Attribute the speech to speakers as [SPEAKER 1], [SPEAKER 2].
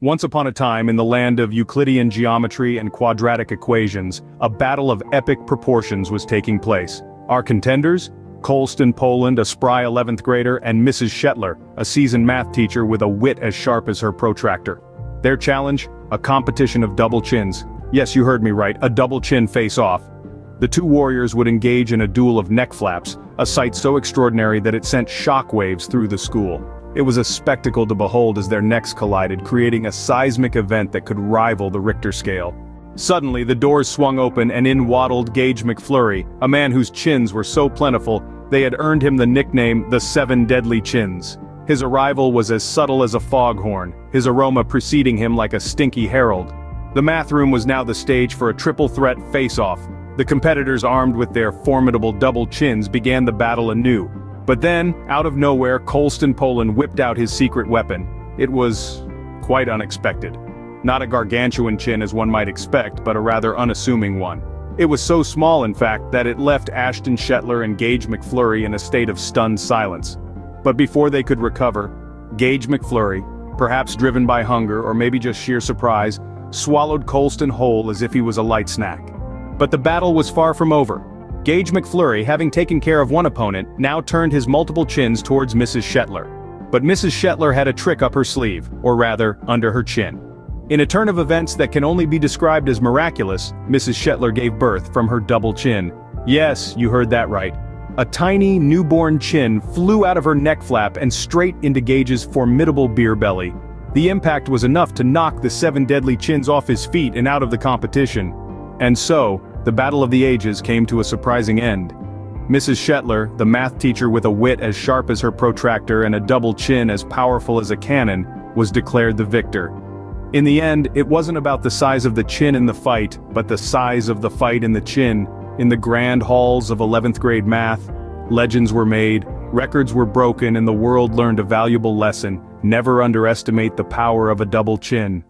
[SPEAKER 1] Once upon a time in the land of Euclidean geometry and quadratic equations, a battle of epic proportions was taking place. Our contenders? Colston Poland, a spry 11th grader, and Mrs. Shetler, a seasoned math teacher with a wit as sharp as her protractor. Their challenge? A competition of double chins. Yes, you heard me right, a double chin face-off. The two warriors would engage in a duel of neck flaps, a sight so extraordinary that it sent shockwaves through the school. It was a spectacle to behold as their necks collided, creating a seismic event that could rival the Richter scale. Suddenly, the doors swung open and in waddled Gage McFlurry, a man whose chins were so plentiful, they had earned him the nickname the Seven Deadly Chins. His arrival was as subtle as a foghorn, his aroma preceding him like a stinky herald. The math room was now the stage for a triple-threat face-off. The competitors armed with their formidable double chins began the battle anew. But then, out of nowhere, Colston Poland whipped out his secret weapon. It was quite unexpected. Not a gargantuan chin as one might expect, but a rather unassuming one. It was so small, in fact, that it left Ashton Shetler and Gage McFlurry in a state of stunned silence. But before they could recover, Gage McFlurry, perhaps driven by hunger or maybe just sheer surprise, swallowed Colston whole as if he was a light snack. But the battle was far from over. Gage McFlurry, having taken care of one opponent, now turned his multiple chins towards Mrs. Shetler. But Mrs. Shetler had a trick up her sleeve, or rather, under her chin. In a turn of events that can only be described as miraculous, Mrs. Shetler gave birth from her double chin. Yes, you heard that right. A tiny, newborn chin flew out of her neck flap and straight into Gage's formidable beer belly. The impact was enough to knock the seven deadly chins off his feet and out of the competition. And so, the battle of the ages came to a surprising end. Mrs. Shetler, the math teacher with a wit as sharp as her protractor and a double chin as powerful as a cannon, was declared the victor. In the end, it wasn't about the size of the chin in the fight, but the size of the fight in the chin. In the grand halls of 11th grade math, legends were made, records were broken, and the world learned a valuable lesson: never underestimate the power of a double chin.